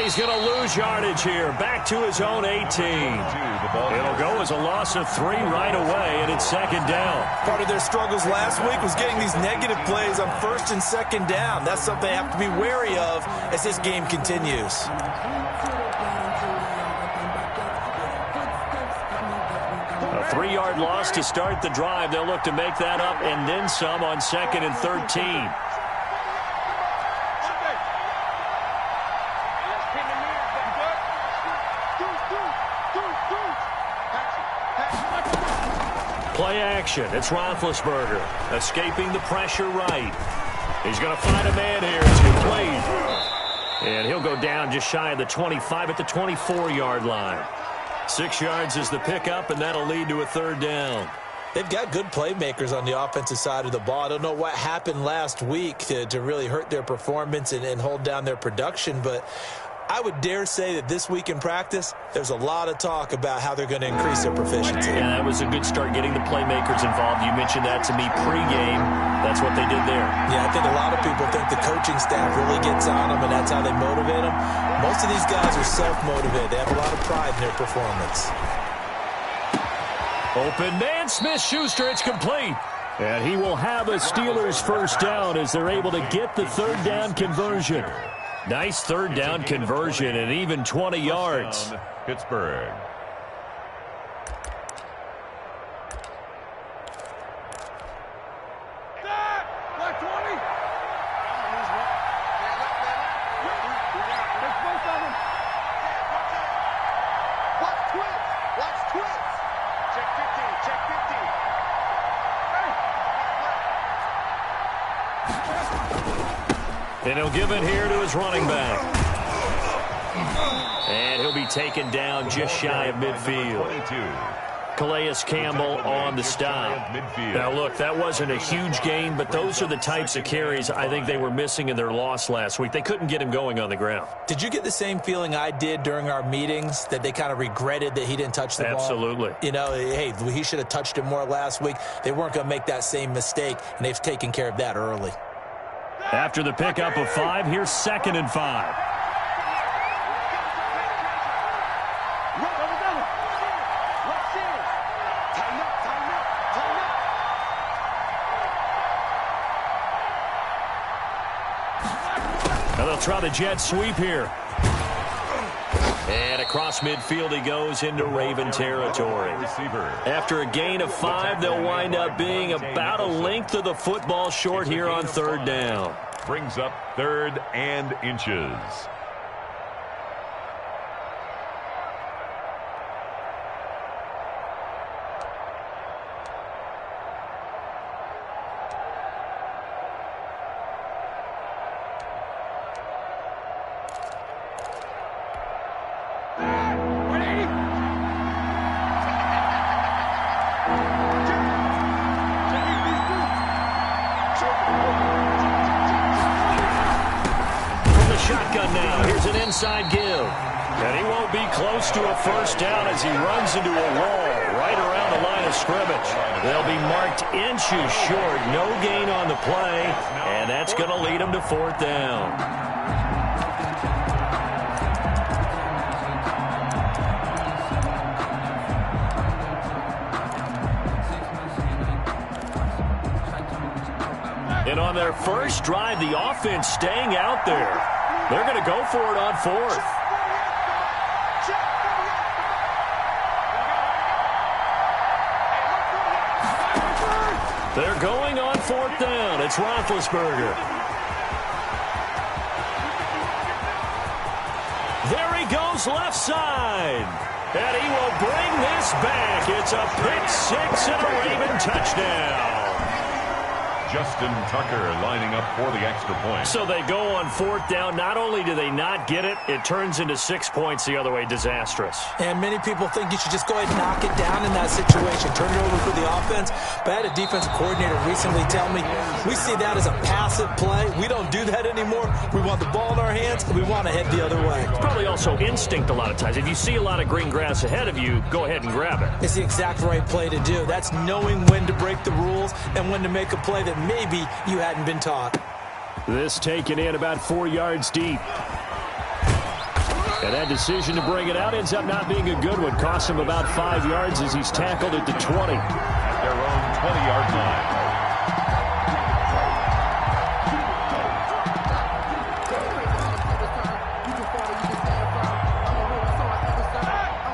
he's going to lose yardage here. Back to his own 18. It'll go as a loss of 3 right away, and it's second down. Part of their struggles last week was getting these negative plays on first and second down. That's something they have to be wary of as this game continues. A 3-yard loss to start the drive. They'll look to make that up and then some on second and 13. Play action. It's Roethlisberger escaping the pressure right. He's going to find a man here. It's complete. And he'll go down just shy of the 25 at the 24-yard line. 6 yards is the pickup, and that'll lead to a third down. They've got good playmakers on the offensive side of the ball. I don't know what happened last week to really hurt their performance and hold down their production, but I would dare say that this week in practice, there's a lot of talk about how they're going to increase their proficiency. Yeah, that was a good start getting the playmakers involved. You mentioned that to me pregame. That's what they did there. Yeah, I think a lot of people think the coaching staff really gets on them, and that's how they motivate them. Most of these guys are self-motivated. They have a lot of pride in their performance. Open man, Smith-Schuster. It's complete. And he will have a Steelers first down as they're able to get the third down conversion. Nice third down conversion and even 20 yards. Pittsburgh. And he'll give it here to his running back. And he'll be taken down just shy of midfield. Calais Campbell on the stop. Now, look, that wasn't a huge gain, but those are the types of carries I think they were missing in their loss last week. They couldn't get him going on the ground. Did you get the same feeling I did during our meetings, that they kind of regretted that he didn't touch the ball? Absolutely. You know, hey, he should have touched it more last week. They weren't going to make that same mistake, and they've taken care of that early. After the pickup of 5, here's second and 5. Now they'll try the jet sweep here. And across midfield he goes into Raven territory. After a gain of 5, they'll wind up being about a length of the football short here on third down. Brings up 3rd and inches. Inside give. And he won't be close to a first down as he runs into a wall right around the line of scrimmage. They'll be marked inches short. No gain on the play. And that's going to lead him to 4th down. And on their first drive, the offense staying out there. They're going to go for it on 4th. They're going on 4th down. It's Roethlisberger. There he goes left side. And he will bring this back. It's a pick 6 and a Raven touchdown. Justin Tucker lining up for the extra point. So they go on 4th down. Not only do they not get it, it turns into 6 points the other way. Disastrous. And many people think you should just go ahead and knock it down in that situation. Turn it over for the offense. But I had a defensive coordinator recently tell me, we see that as a passive play. We don't do that anymore. We want the ball in our hands, and we want to head the other way. It's probably also instinct a lot of times. If you see a lot of green grass ahead of you, go ahead and grab it. It's the exact right play to do. That's knowing when to break the rules and when to make a play that maybe you hadn't been taught. This taken in about 4 yards deep. And that decision to bring it out ends up not being a good one. Costs him about 5 yards as he's tackled at the 20. At their own 20-yard line.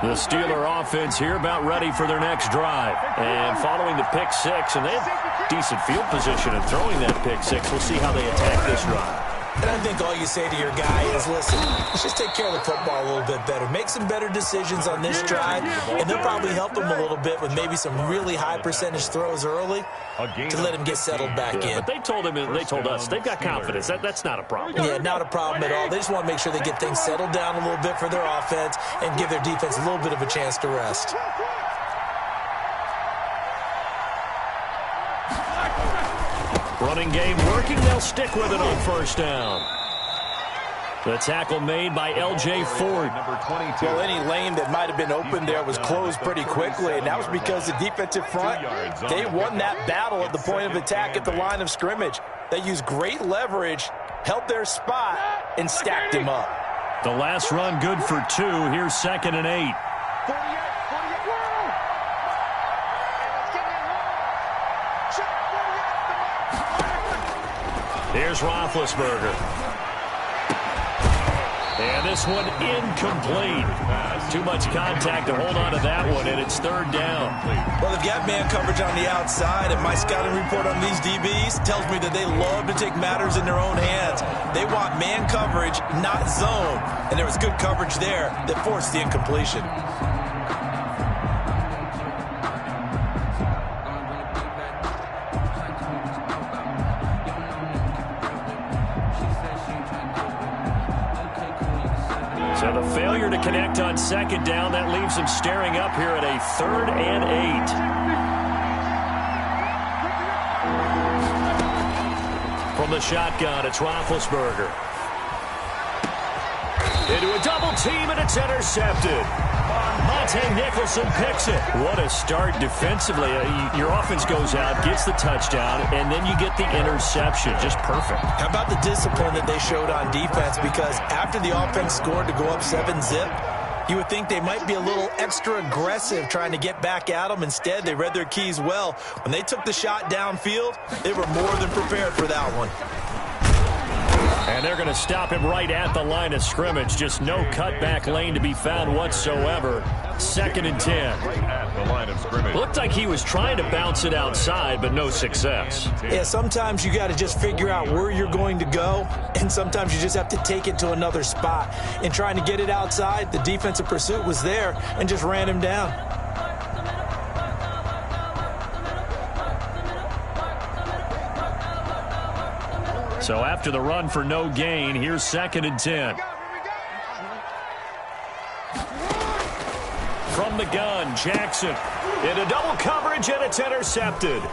The Steeler offense here about ready for their next drive. And following the pick six, and they have decent field position in throwing that pick six. We'll see how they attack this drive. And I think all you say to your guy is, listen, let's just take care of the football a little bit better. Make some better decisions on this drive, and they'll probably help him a little bit with maybe some really high percentage throws early to let him get settled back in. But they told us they've got confidence. That's not a problem. Yeah, not a problem at all. They just want to make sure they get things settled down a little bit for their offense and give their defense a little bit of a chance to rest. Running game working. They'll stick with it on first down. The tackle made by L.J. Ford. Well, any lane that might have been open there was closed pretty quickly, and that was because the defensive front, they won that battle at the point of attack at the line of scrimmage. They used great leverage, held their spot, and stacked him up. The last run good for 2. Here's 2nd and 8. Here's Roethlisberger. And this one incomplete. Too much contact to hold on to that one, and it's 3rd down. Well, they've got man coverage on the outside, and my scouting report on these DBs tells me that they love to take matters in their own hands. They want man coverage, not zone. And there was good coverage there that forced the incompletion. So the failure to connect on 2nd down, that leaves him staring up here at a 3rd and 8. From the shotgun, it's Roethlisberger. Into a double team, and it's intercepted. Nicholson picks it. What a start defensively. Your offense goes out, gets the touchdown, and then you get the interception. Just perfect. How about the discipline that they showed on defense? Because after the offense scored to go up 7-zip, you would think they might be a little extra aggressive trying to get back at them. Instead, they read their keys well. When they took the shot downfield, they were more than prepared for that one. And they're going to stop him right at the line of scrimmage. Just no cutback lane to be found whatsoever. 2nd and 10. Right at the line of scrimmage. Looked like he was trying to bounce it outside, but no success. Yeah, sometimes you got to just figure out where you're going to go, and sometimes you just have to take it to another spot. In trying to get it outside, the defensive pursuit was there and just ran him down. So after the run for no gain, here's 2nd and 10. From the gun, Jackson into double coverage, and it's intercepted.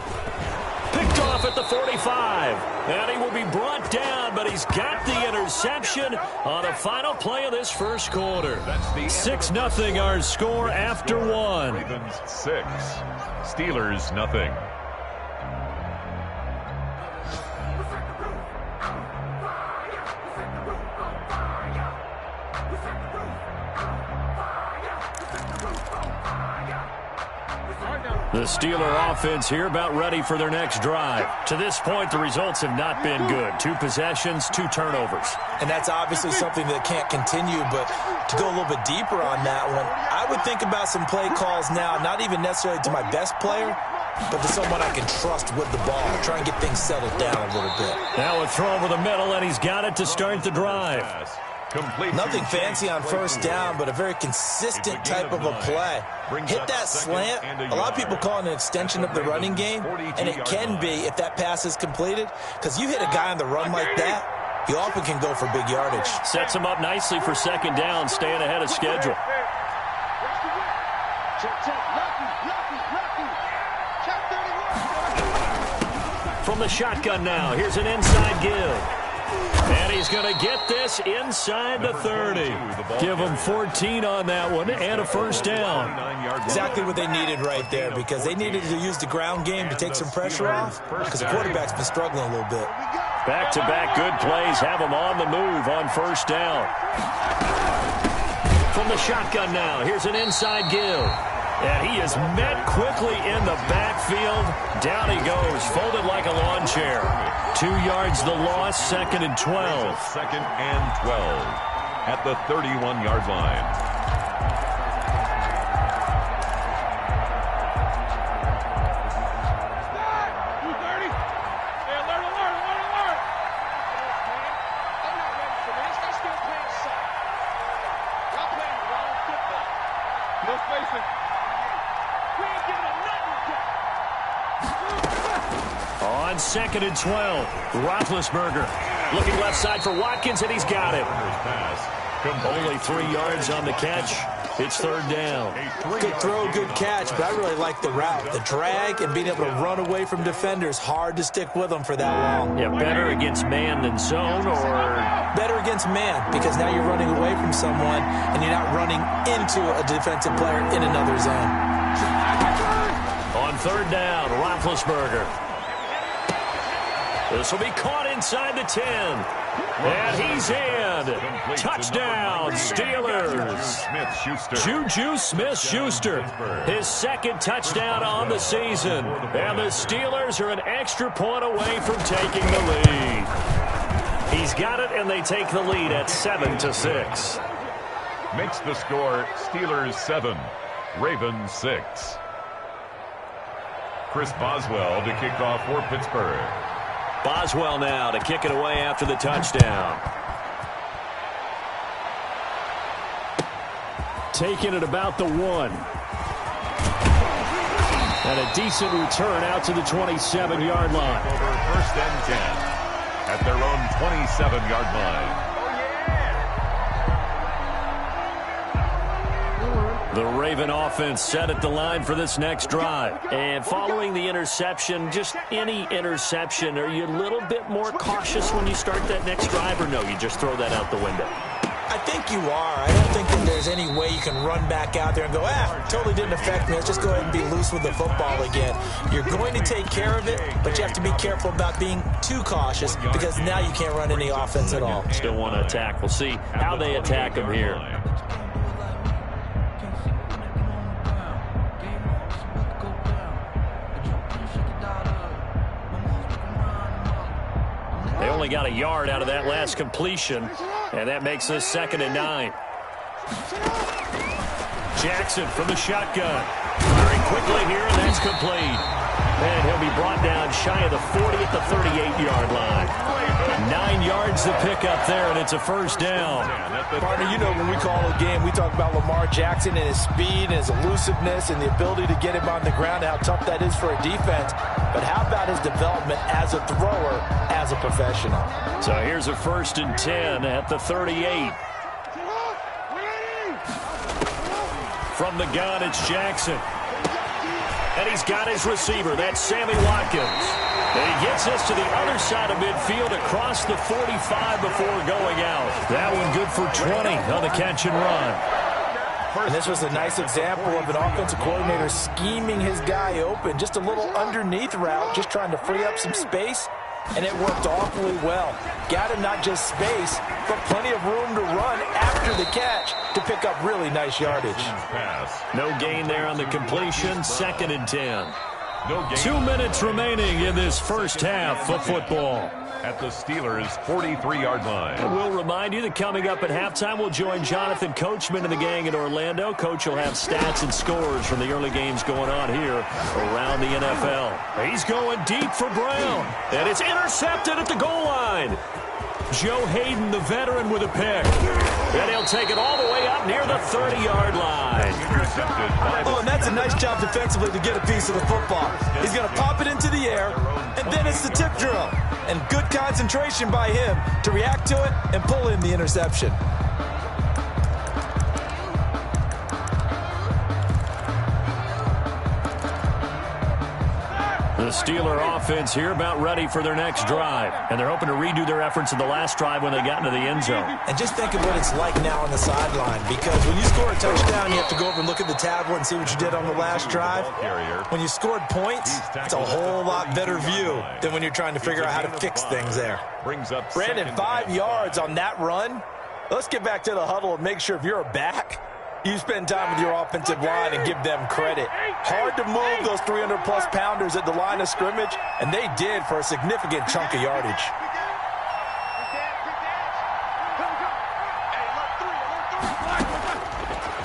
Picked off at the 45. And he will be brought down, but he's got the interception on the final play of this first quarter. 6-0 our score after 1. Ravens 6, Steelers nothing. The Steeler offense here about ready for their next drive. To this point, the results have not been good. 2 possessions, 2 turnovers. And that's obviously something that can't continue, but to go a little bit deeper on that one, I would think about some play calls now, not even necessarily to my best player, but to someone I can trust with the ball. Try and get things settled down a little bit. Now a throw over the middle, and he's got it to start the drive. Nothing fancy on first down, but a very consistent type of a play. Hit that slant. A lot of people call it an extension of the running game, and it can be if that pass is completed, because you hit a guy on the run like that, he often can go for big yardage. Sets him up nicely for 2nd down, staying ahead of schedule. From the shotgun now, here's an inside give. And he's going to get this inside the 30. Give him 14 on that one and a first down. Exactly what they needed right there, because they needed to use the ground game to take some pressure off, because the quarterback's been struggling a little bit. Back-to-back good plays have him on the move on first down. from the shotgun now. Here's an inside give. And he is met quickly in the backfield. Down he goes, folded like a lawn chair. 2 yards the loss, 2nd and 12. 2nd and 12 at the 31-yard line. On 2nd and 12, Roethlisberger looking left side for Watkins, and he's got it. Only 3 yards on the catch. It's 3rd down. Good throw, good catch, but I really like the route. The drag and being able to run away from defenders, hard to stick with them for that long. Yeah, better against man than zone, or? Better against man, because now you're running away from someone, and you're not running into a defensive player in another zone. On 3rd down, Roethlisberger. This will be caught inside the 10. And he's in. Touchdown, Steelers. Juju Smith-Schuster, his 2nd touchdown on the season. And the Steelers are an extra point away from taking the lead. He's got it, and they take the lead at 7-6. Makes the score Steelers 7, Ravens 6. Chris Boswell to kick off for Pittsburgh. Boswell now to kick it away after the touchdown. Taking it about the 1. And a decent return out to the 27-yard line. Over 1st and 10 at their own 27-yard line. The Raven offense set at the line for this next drive. And following the interception, just any interception, are you a little bit more cautious when you start that next drive, or no, you just throw that out the window? I think you are. I don't think that there's any way you can run back out there and go, totally didn't affect me. Let's just go ahead and be loose with the football again. You're going to take care of it, but you have to be careful about being too cautious, because now you can't run any offense at all. Still want to attack. We'll see how they attack them here. They only got a yard out of that last completion, and that makes this 2nd and 9. Jackson from the shotgun. Firing quickly here, and that's complete. And he'll be brought down shy of the 40 at the 38-yard line. 9 yards to pick up there, and it's a 1st down. Partner, you know when we call a game, we talk about Lamar Jackson and his speed and his elusiveness and the ability to get him on the ground and how tough that is for a defense. But how about his development as a thrower, as a professional? So here's a 1st and 10 at the 38. From the gun, it's Jackson. And he's got his receiver. That's Sammy Watkins. And he gets us to the other side of midfield across the 45 before going out. That one good for 20 on the catch and run. And this was a nice example of an offensive coordinator scheming his guy open. Just a little underneath route, just trying to free up some space. And it worked awfully well. Got him not just space, but plenty of room to run after the catch to pick up really nice yardage. No gain there on the completion. 2nd and 10. 2 minutes remaining in this first half of football. At the Steelers' 43-yard line. And we'll remind you that coming up at halftime, we'll join Jonathan Coachman and the gang in Orlando. Coach will have stats and scores from the early games going on here around the NFL. He's going deep for Brown. And it's intercepted at the goal line. Joe Hayden, the veteran, with a pick. And he'll take it all the way up near the 30-yard line. Oh, and that's a nice job defensively to get a piece of the football. He's going to pop it into the air, and then it's the tip drill. And good concentration by him to react to it and pull in the interception. The Steeler offense here about ready for their next drive. And they're hoping to redo their efforts in the last drive when they got into the end zone. And just think of what it's like now on the sideline, because when you score a touchdown, you have to go over and look at the tablet and see what you did on the last drive. When you scored points, it's a whole lot better view than when you're trying to figure out how to fix things there. Brandon, 5 yards on that run. Let's get back to the huddle and make sure if you're a back, you spend time with your offensive line and give them credit. Hard to move those 300-plus pounders at the line of scrimmage, and they did for a significant chunk of yardage.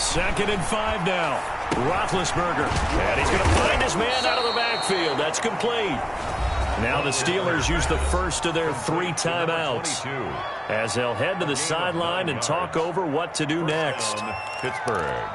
Second and 5 now. Roethlisberger. And he's going to find his man out of the backfield. That's complete. Now the Steelers use the first of their 3 timeouts as they'll head to the sideline and talk over what to do next. Pittsburgh.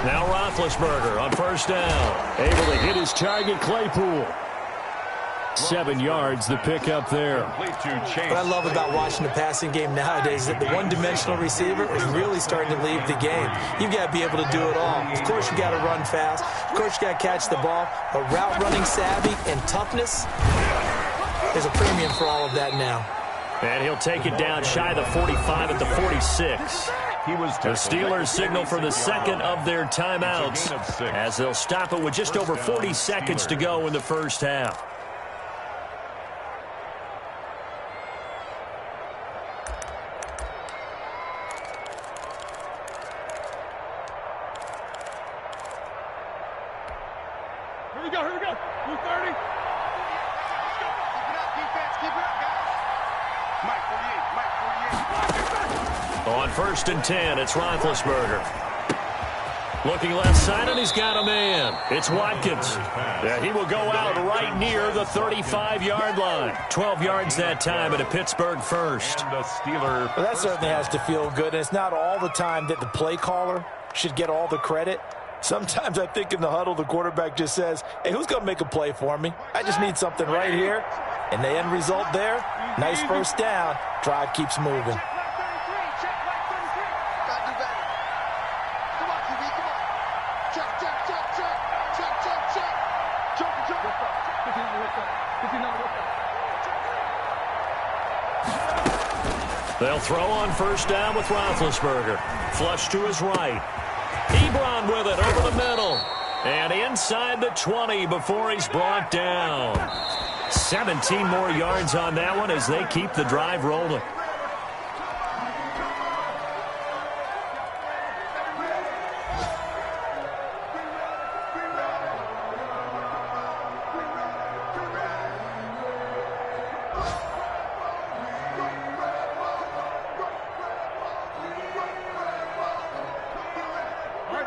Now Roethlisberger on first down. Able to hit his target, Claypool. 7 yards, the pickup there. What I love about watching the passing game nowadays is that the one-dimensional receiver is really starting to leave the game. You've got to be able to do it all. Of course, you got to run fast. Of course, you got to catch the ball. But route running savvy and toughness, there's a premium for all of that now. And he'll take it down shy of the 45 at the 46. The Steelers signal for the second of their timeouts as they'll stop it with just over 40 seconds to go in the first half. Here we go, 230. Keep it up, guys. Mike 48. On first and 10, it's Roethlisberger. Looking left side, and he's got a man. It's Watkins. Yeah, he will go out right near the 35-yard line. 12 yards that time at a Pittsburgh first. And the Steeler. Well, that certainly has to feel good. And it's not all the time that the play caller should get all the credit. Sometimes I think in the huddle, the quarterback just says, hey, who's going to make a play for me? I just need something right here. And the end result there, nice first down. Drive keeps moving. They'll throw on first down with Roethlisberger. Flush to his right. Ebron with it over the middle. And inside the 20 before he's brought down. 17 more yards on that one as they keep the drive rolling.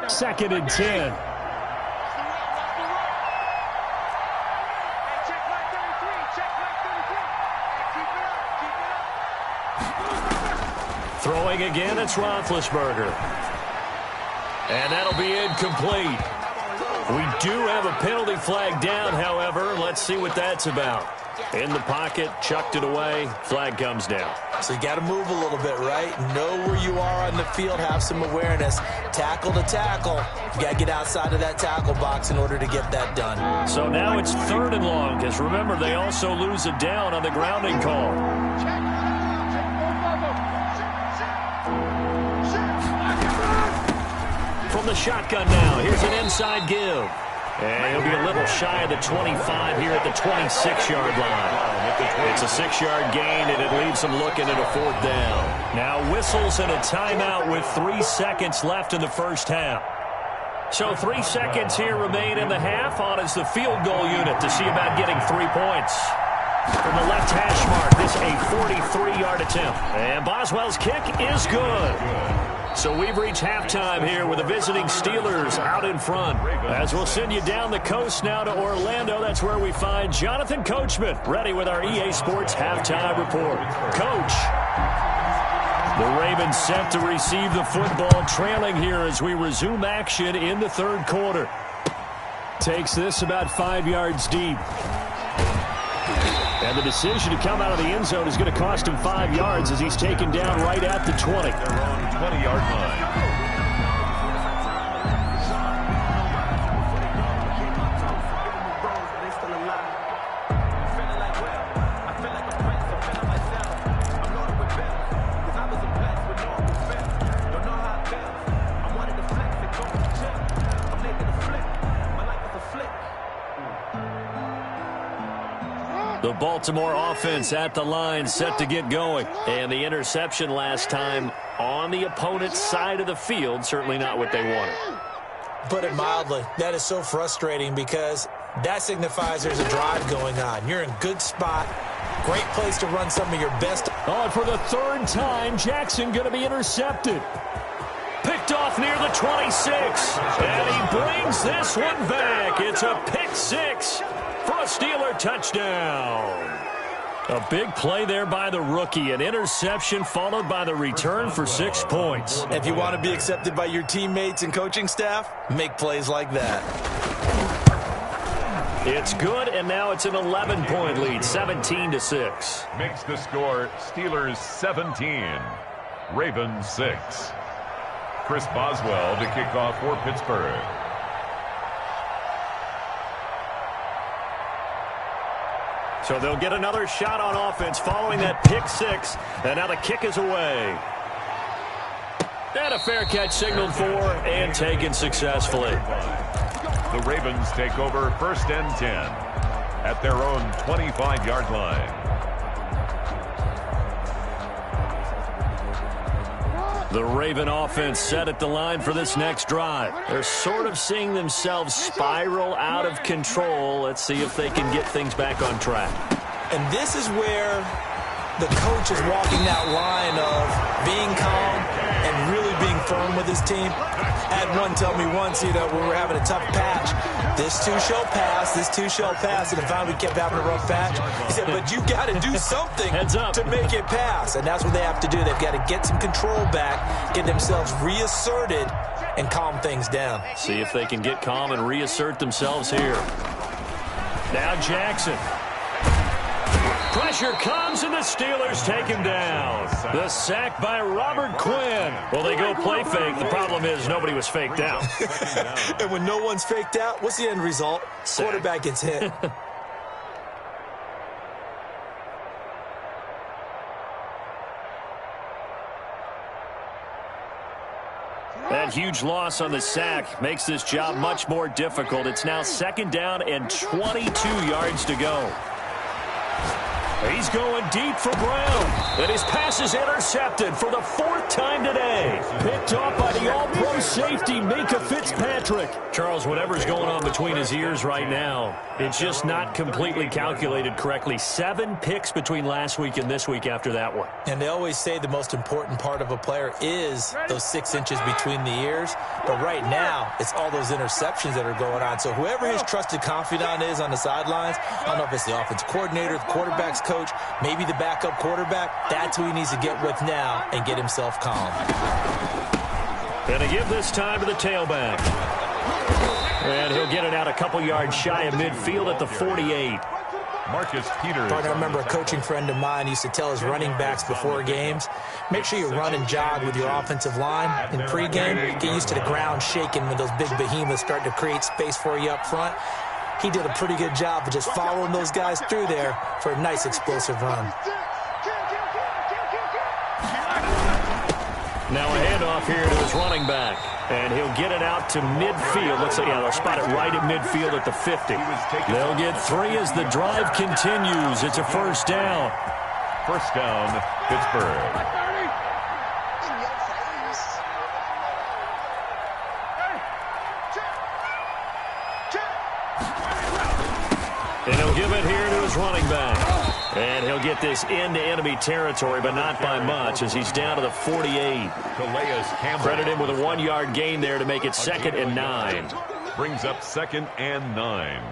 Second and 10. Throwing again, it's Roethlisberger. And that'll be incomplete. We do have a penalty flag down, however. Let's see what that's about. In the pocket, chucked it away, flag comes down. So you got to move a little bit, right? Know where you are on the field, have some awareness. Tackle to tackle. You got to get outside of that tackle box in order to get that done. So now it's third and long, because remember, they also lose it down on the grounding call. From the shotgun now, here's an inside give. And he'll be a little shy of the 25 here at the 26-yard line. It's a 6-yard gain, and it leaves them looking at a fourth down. Now whistles and a timeout with 3 seconds left in the first half. So 3 seconds here remain in the half. On is the field goal unit to see about getting 3 points. From the left hash mark, this a 43-yard attempt. And Boswell's kick is good. So we've reached halftime here with the visiting Steelers out in front. As we'll send you down the coast now to Orlando, that's where we find Jonathan Coachman ready with our EA Sports halftime report. Coach, the Ravens set to receive the football, trailing here as we resume action in the third quarter. Takes this about 5 yards deep. And the decision to come out of the end zone is going to cost him 5 yards as he's taken down right at the 20. Their own 20-yard line. The Baltimore offense at the line, set to get going. And the interception last time on the opponent's side of the field, certainly not what they wanted. Put it mildly, that is so frustrating because that signifies there's a drive going on. You're in a good spot. Great place to run some of your best. Oh, and for the third time, Jackson going to be intercepted. Picked off near the 26. And he brings this one back. It's a pick six for a Steeler touchdown. A big play there by the rookie. An interception followed by the return for 6 points. If you want to be accepted by your teammates and coaching staff, make plays like that. It's good, and now it's an 11-point lead, 17-6. Makes the score Steelers 17, Ravens 6. Chris Boswell to kick off for Pittsburgh. So they'll get another shot on offense following that pick six. And now the kick is away. And a fair catch signaled for and taken successfully. The Ravens take over 1st and 10 at their own 25-yard line. The Raven offense set at the line for this next drive. They're sort of seeing themselves spiral out of control. Let's see if they can get things back on track. And this is where the coach is walking that line of being calm and really being firm with his team. I had one tell me once, when we were having a tough patch, this too shall pass, this too shall pass, and finally we kept having a rough patch. He said, but you got to do something to make it pass, and that's what they have to do. They've got to get some control back, get themselves reasserted, and calm things down. See if they can get calm and reassert themselves here. Now Jackson. Pressure comes, and the Steelers take him down. The sack by Robert Quinn. Well, they go play fake. The problem is nobody was faked out. And when no one's faked out, what's the end result? Sack. Quarterback gets hit. That huge loss on the sack makes this job much more difficult. It's now 2nd down and 22 yards to go. He's going deep for Brown. And his pass is intercepted for the 4th time today. Picked off by the all-pro safety, Minka Fitzpatrick. Charles, whatever's going on between his ears right now, it's just not completely calculated correctly. 7 picks between last week and this week after that one. And they always say the most important part of a player is those 6 inches between the ears. But right now, it's all those interceptions that are going on. So whoever his trusted confidant is on the sidelines, I don't know if it's the offensive coordinator, the quarterback's coach, maybe the backup quarterback, that's who he needs to get with now and get himself calm. And to give this time to the tailback. And he'll get it out a couple yards shy of midfield at the 48. Marcus Peters. I remember a coaching friend of mine used to tell his running backs before games, make sure you run and jog with your offensive line in pregame. Get used to the ground shaking when those big behemoths start to create space for you up front. He did a pretty good job of just following those guys through there for a nice explosive run. Now a handoff here to his running back. And he'll get it out to midfield. Let's say, they'll spot it right at midfield at the 50. They'll get 3 as the drive continues. It's a 1st down. 1st down, Pittsburgh. And he'll give it here to his running back. And he'll get this into enemy territory, but not by much, as he's down to the 48. Credit him with a 1-yard gain there to make it 2nd and 9. Brings up 2nd and 9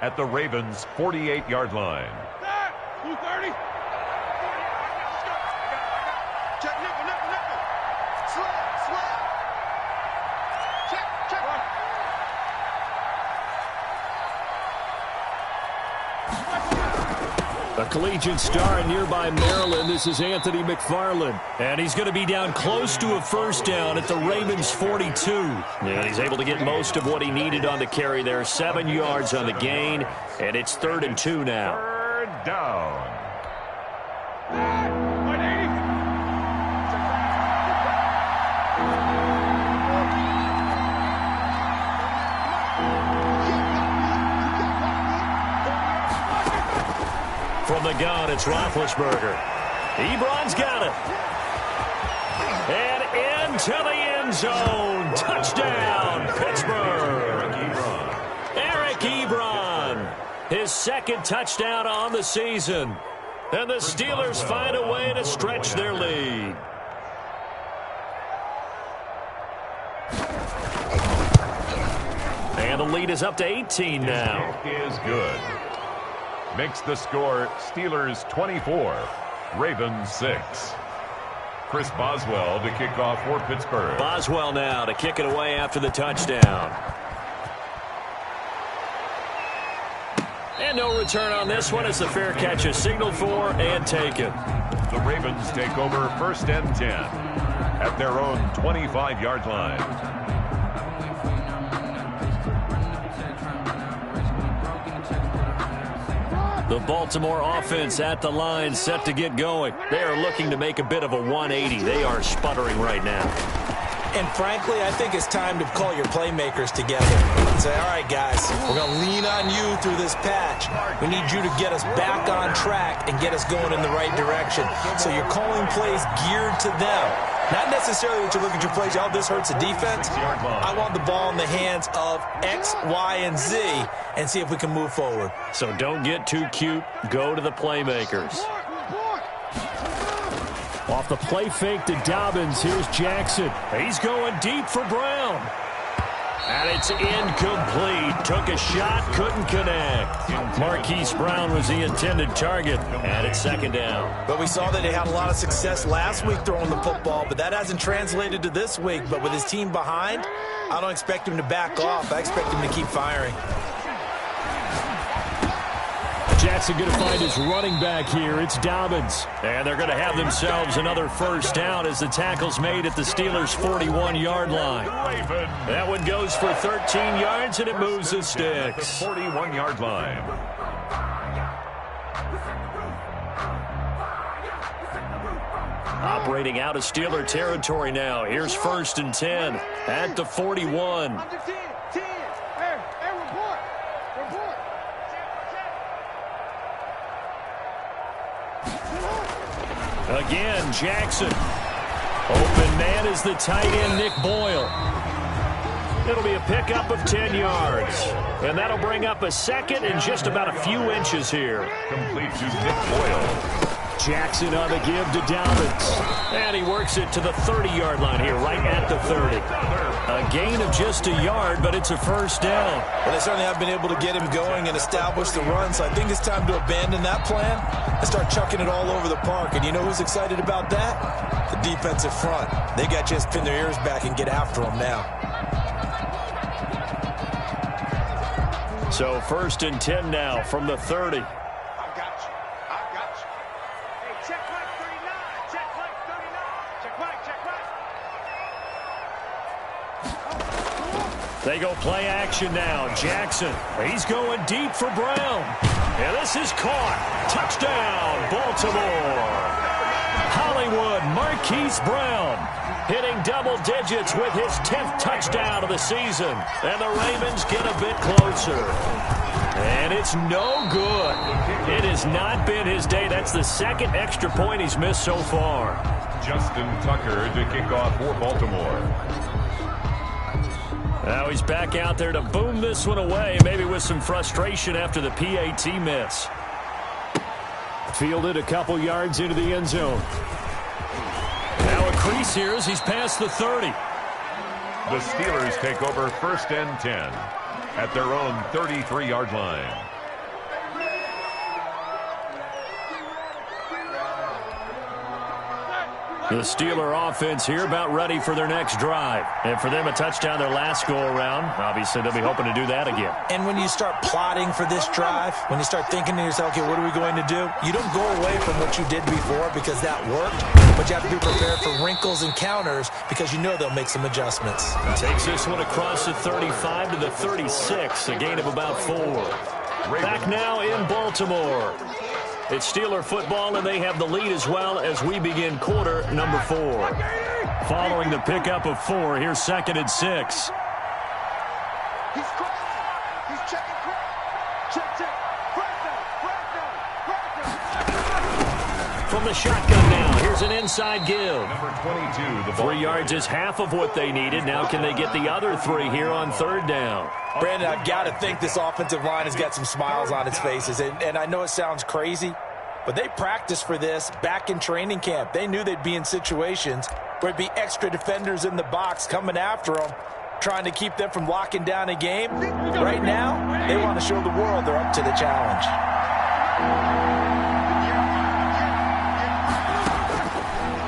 at the Ravens' 48-yard line. 230. Check nickel, nickel, nickel. Slap. Check. A collegiate star in nearby Maryland. This is Anthony McFarland. And he's going to be down close to a 1st down at the Ravens' 42. And he's able to get most of what he needed on the carry there. 7 yards on the gain. And it's 3rd and 2 now. 3rd down. the gun. It's Roethlisberger. Ebron's got it. And into the end zone. Touchdown, Pittsburgh. Eric Ebron. His second touchdown on the season. And the Steelers find a way to stretch their lead. And the lead is up to 18 now. Is good. Makes the score Steelers 24, Ravens 6. Chris Boswell to kick off for Pittsburgh. Boswell now to kick it away after the touchdown. And no return on this one as the fair catch is signaled for and taken. The Ravens take over first and 10 at their own 25-yard line. The Baltimore offense at the line set to get going. They are looking to make a bit of a 180. They are sputtering right now. And frankly, I think it's time to call your playmakers together and say, all right, guys, we're going to lean on you through this patch. We need you to get us back on track and get us going in the right direction. So you're calling plays geared to them. Not necessarily that you look at your plays, oh, this hurts the defense. I want the ball in the hands of X, Y, and Z and see if we can move forward. So don't get too cute. Go to the playmakers. Off the play fake to Dobbins, here's Jackson. He's going deep for Brown. And it's incomplete. Took a shot, couldn't connect. Marquise Brown was the intended target, and it's second down. But we saw that he had a lot of success last week throwing the football, but that hasn't translated to this week. But with his team behind, I don't expect him to back off. I expect him to keep firing. Jackson going to find his running back here. It's Dobbins. And they're going to have themselves another first down as the tackle's made at the Steelers' 41-yard line. That one goes for 13 yards, and it moves the sticks. 41-yard line. Operating out of Steeler territory now. Here's first and 10 at the 41. Again, Jackson. Open man is the tight end, Nick Boyle. It'll be a pickup of 10 yards. And that'll bring up a second and just about a few inches here. Complete to Nick Boyle. Jackson on the give to Dobbins. And he works it to the 30-yard line here, right at the 30. A gain of just a yard, but it's a first down. Well, they certainly have been able to get him going and establish the run, so I think it's time to abandon that plan and start chucking it all over the park. And you know who's excited about that? The defensive front. They got to just pin their ears back and get after him now. So first and 10 now from the 30. They go play action now. Jackson, he's going deep for Brown. And this is caught. Touchdown, Baltimore. Hollywood Marquise Brown hitting double digits with his 10th touchdown of the season. And the Ravens get a bit closer. And it's no good. It has not been his day. That's the second extra point he's missed so far. Justin Tucker to kick off for Baltimore. Now he's back out there to boom this one away, maybe with some frustration after the PAT miss. Fielded a couple yards into the end zone. Now a crease here as he's past the 30. The Steelers take over first and 10 at their own 33-yard line. The Steeler offense here about ready for their next drive. And for them, a touchdown their last go-around. Obviously, they'll be hoping to do that again. And when you start plotting for this drive, when you start thinking to yourself, okay, what are we going to do? You don't go away from what you did before because that worked, but you have to be prepared for wrinkles and counters because you know they'll make some adjustments. Takes this one across the 35 to the 36, a gain of about 4. Back now in Baltimore. It's Steeler football, and they have the lead as well as we begin quarter number 4. Following the pickup of 4, here's second and 6. He's crossing. He's checking. Check. First down. from the shotgun now. Here's an inside give. Number 22, the ball. 3 yards is half of what they needed. Now can they get the other 3 here on third down? Brandon, I've got to think this offensive line has got some smiles on its faces. And I know it sounds crazy, but they practiced for this back in training camp. They knew they'd be in situations where it'd be extra defenders in the box coming after them, trying to keep them from locking down a game. Right now, they want to show the world they're up to the challenge.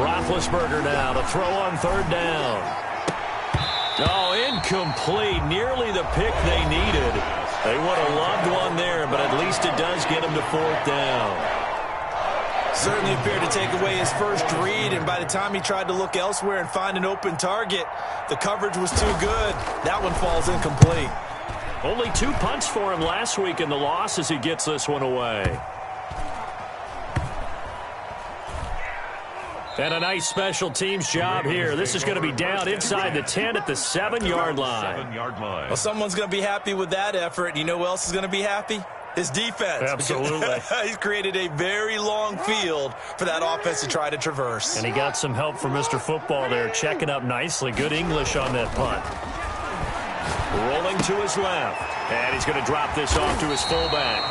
Roethlisberger now to throw on third down. Oh, incomplete. Nearly the pick they needed. They would have loved one there, but at least it does get them to fourth down. Certainly appeared to take away his first read, and by the time he tried to look elsewhere and find an open target, the coverage was too good. That one falls incomplete. Only 2 punts for him last week in the loss as he gets this one away. And a nice special teams job here. This is going to be down inside the 10 at the 7-yard line. 7-yard line. Well, someone's going to be happy with that effort. You know who else is going to be happy? His defense. Absolutely. He's created a very long field for that offense to try to traverse. And he got some help from Mr. Football there, checking up nicely. Good English on that punt. Rolling to his left. And he's going to drop this off to his fullback.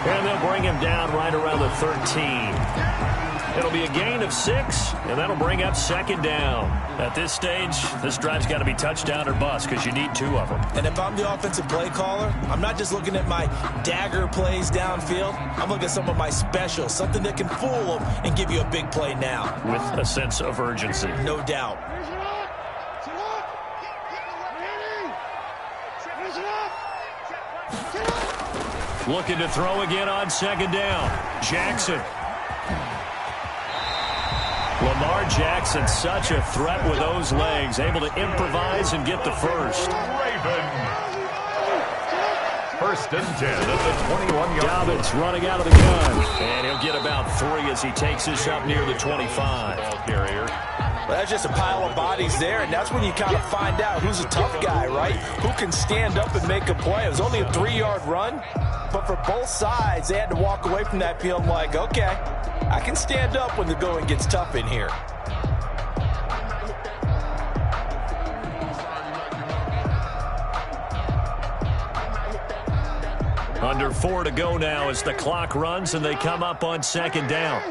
And they'll bring him down right around the 13. It'll be a gain of 6, and that'll bring up second down. At this stage, this drive's got to be touchdown or bust because you need 2 of them. And if I'm the offensive play caller, I'm not just looking at my dagger plays downfield. I'm looking at some of my specials, something that can fool them and give you a big play now. With a sense of urgency. No doubt. Looking to throw again on second down. Jackson. Lamar Jackson, such a threat with those legs, able to improvise and get the first. Raven. First and 10 at the 21-yard line. Dobbins running out of the gun. And he'll get about 3 as he takes this up near the 25. Ball carrier. Well, that's just a pile of bodies there, and that's when you kind of find out who's a tough guy, right? Who can stand up and make a play. It was only a 3-yard run, but for both sides, they had to walk away from that field like, okay, I can stand up when the going gets tough in here. Under 4 to go now as the clock runs and they come up on second down.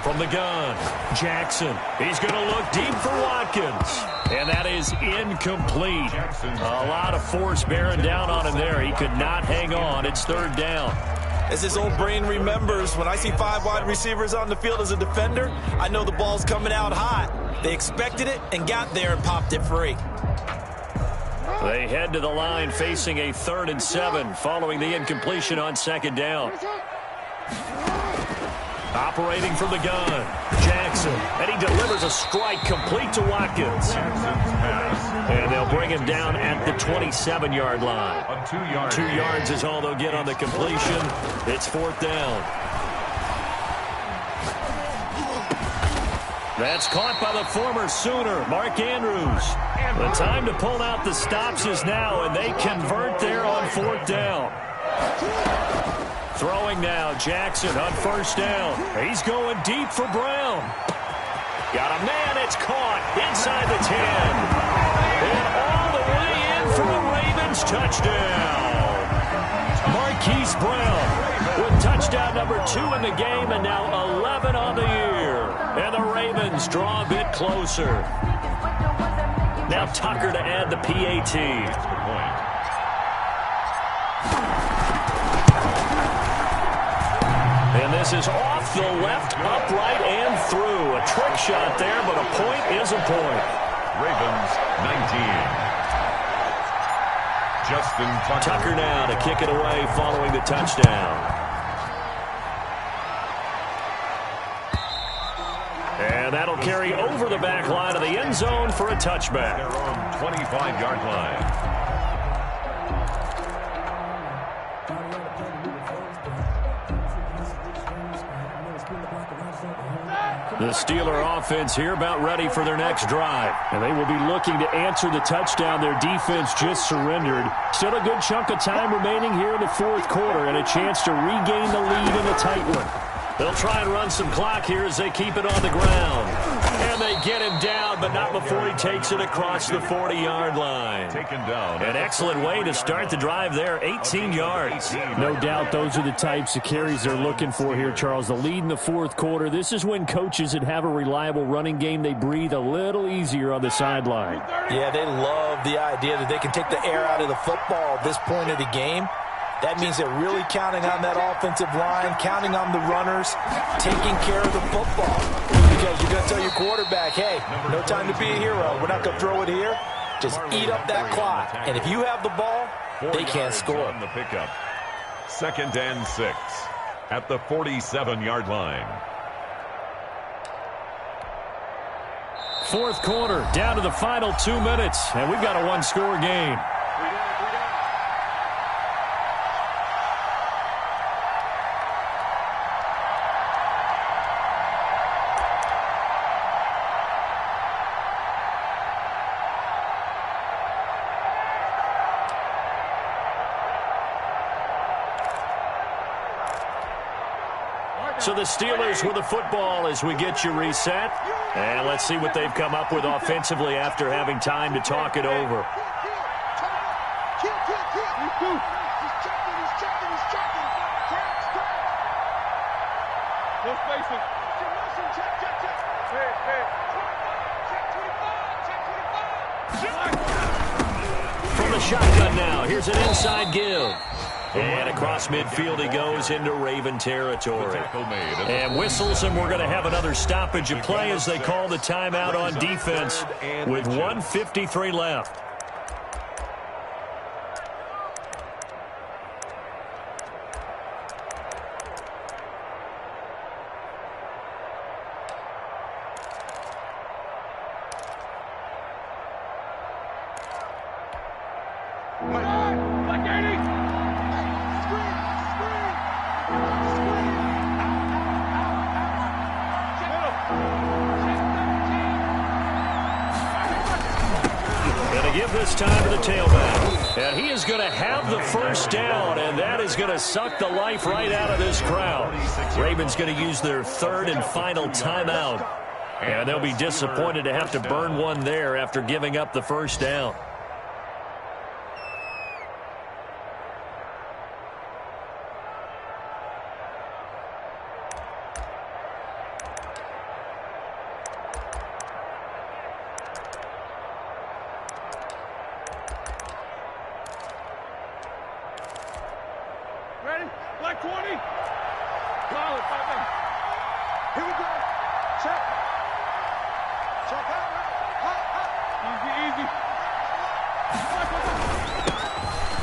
From the gun, Jackson. He's going to look deep for Watkins. And that is incomplete. A lot of force bearing down on him there. He could not hang on. It's third down. As his old brain remembers, when I see 5 wide receivers on the field as a defender, I know the ball's coming out hot. They expected it and got there and popped it free. They head to the line facing a 3rd and 7 following the incompletion on second down. Operating from the gun, Jackson, and he delivers a strike complete to Watkins. And they'll bring him down at the 27-yard line. 2 yards is all they'll get on the completion. It's fourth down. That's caught by the former Sooner, Mark Andrews. The time to pull out the stops is now, and they convert there on fourth down. Throwing now, Jackson on first down. He's going deep for Brown. Got a man, it's caught inside the 10. And all the way in for a Ravens touchdown. Marquise Brown with touchdown number 2 in the game and now 11 on the year. And the Ravens draw a bit closer. Now Tucker to add the PAT. And this is off the left, upright, and through. A trick shot there, but a point is a point. Ravens 19. Justin Tucker. Tucker now to kick it away following the touchdown. And that'll carry over the back line of the end zone for a touchback. Their own 25-yard line. The Steeler offense here about ready for their next drive. And they will be looking to answer the touchdown their defense just surrendered. Still a good chunk of time remaining here in the fourth quarter and a chance to regain the lead in a tight one. They'll try and run some clock here as they keep it on the ground. And they get him down, but not before he takes it across the 40-yard line. Taken down. An excellent way to start the drive there, 18 yards. No doubt those are the types of carries they're looking for here, Charles. The lead in the fourth quarter. This is when coaches that have a reliable running game, they breathe a little easier on the sideline. Yeah, they love the idea that they can take the air out of the football at this point of the game. That means they're really counting on that offensive line, counting on the runners, taking care of the football. Because you're going to tell your quarterback, hey, no time to be a hero. We're not going to throw it here. Just eat up that clock. And if you have the ball, they can't score. On the pickup. 2nd and 6 at the 47-yard line. Fourth quarter, down to the final 2 minutes, and we've got a one-score game. So the Steelers with the football as we get you reset. And let's see what they've come up with offensively after having time to talk it over. From the shotgun now, here's an inside give. And across midfield he goes into Raven territory. And whistles, and we're going to have another stoppage of play as they call the timeout on defense with 1:53 left. Give this time to the tailback. And he is going to have the first down, and that is going to suck the life right out of this crowd. Ravens going to use their third and final timeout. And they'll be disappointed to have to burn one there after giving up the first down. Ready? Black 20. Solid. 5 minutes. Here we go. Check. Check out. Easy.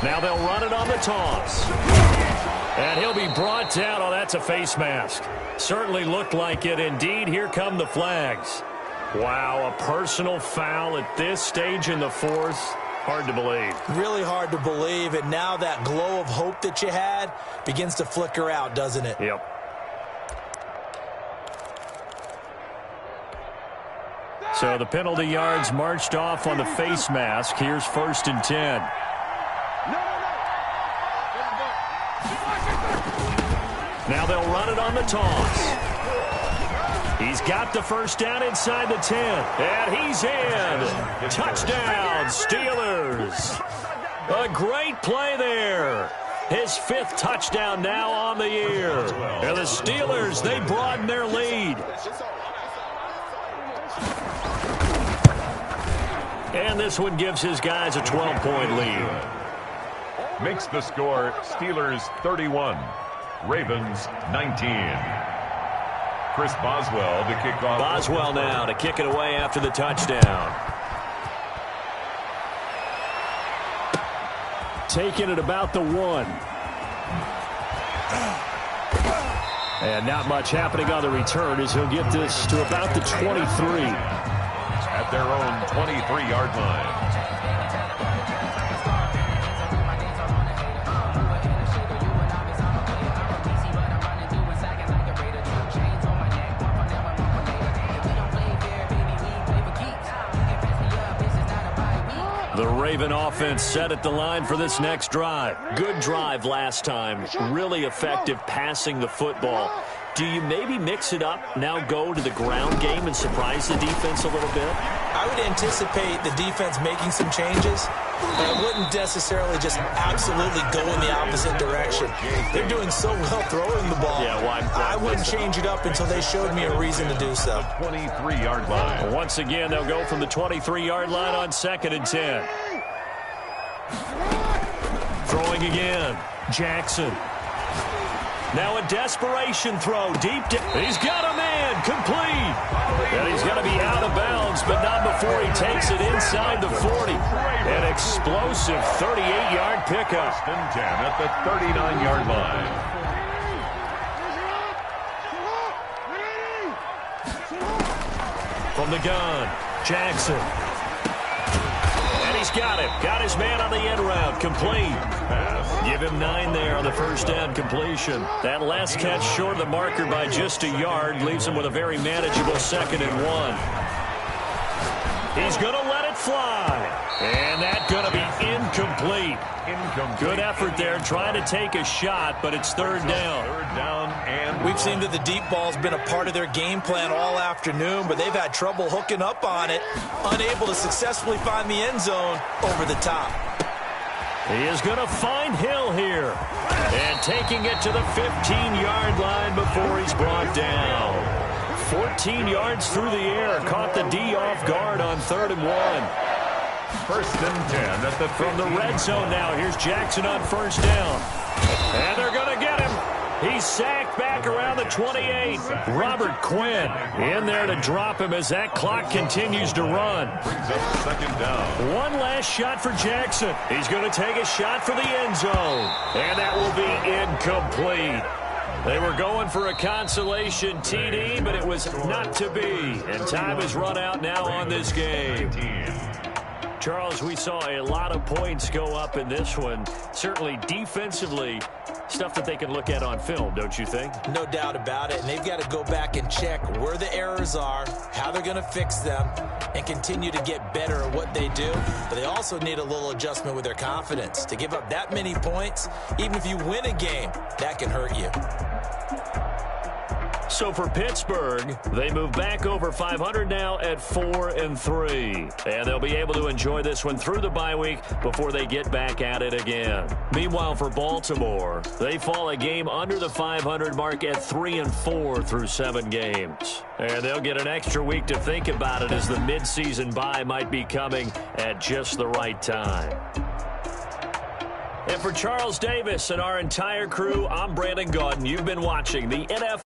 Now they'll run it on the toss. And he'll be brought down. Oh, that's a face mask. Certainly looked like it. Indeed, here come the flags. Wow, a personal foul at this stage in the fourth. Hard to believe. Really hard to believe, and now that glow of hope that you had begins to flicker out, doesn't it? Yep. So the penalty yards marched off on the face mask. Here's 1st and 10. Now they'll run it on the toss. He's got the first down inside the 10. And he's in. Touchdown, Steelers. A great play there. His 5th touchdown now on the year. And the Steelers, they broaden their lead. And this one gives his guys a 12-point lead. Makes the score Steelers 31, Ravens 19. Chris Boswell to kick off. Boswell now to kick it away after the touchdown. Taking it about the 1. And not much happening on the return as he'll get this to about the 23. At their own 23-yard line. The Raven offense set at the line for this next drive. Good drive last time. Really effective passing the football. Do you maybe mix it up, now go to the ground game and surprise the defense a little bit? I would anticipate the defense making some changes, but I wouldn't necessarily just absolutely go in the opposite direction. They're doing so well throwing the ball. Yeah, why I wouldn't change it up until they showed me a reason to do so. 23-yard line. Once again, they'll go from the 23-yard line on 2nd and 10. Throwing again. Jackson. Now a desperation throw deep. He's got a man complete. And he's going to be out of bounds, but not before he takes it inside the 40. An explosive 38-yard pickup. 1st and 10 at the 39-yard line. From the gun, Jackson. And he's got it. Got his man on the end route. Complete. Give him 9 there on the first down completion. That last catch short of the marker by just a yard leaves him with a very manageable 2nd and 1. He's going to let it fly. And that's going to be incomplete. Good effort there trying to take a shot, but it's 3rd down. 3rd down, and We've seen that the deep ball's been a part of their game plan all afternoon, but they've had trouble hooking up on it, unable to successfully find the end zone over the top. He is going to find Hill here. And taking it to the 15-yard line before he's brought down. 14 yards through the air. Caught the D off guard on 3rd and 1. 1st and 10 at the From the red zone now. Here's Jackson on 1st down. And they're going to get him. He's sacked back around the 28. Robert Quinn in there to drop him as that clock continues to run. brings up 2nd down. One last shot for Jackson. He's going to take a shot for the end zone. And that will be incomplete. They were going for a consolation TD, but it was not to be. And time has run out now on this game. Charles, we saw a lot of points go up in this one. Certainly defensively, stuff that they can look at on film, don't you think? No doubt about it, and they've got to go back and check where the errors are, how they're going to fix them, and continue to get better at what they do. But they also need a little adjustment with their confidence. To give up that many points, even if you win a game, that can hurt you. So for Pittsburgh, they move back over 500 now at 4-3. And they'll be able to enjoy this one through the bye week before they get back at it again. Meanwhile, for Baltimore, they fall a game under the 500 mark at 3-4 through 7 games. And they'll get an extra week to think about it as the midseason bye might be coming at just the right time. And for Charles Davis and our entire crew, I'm Brandon Gaudin. You've been watching the NFL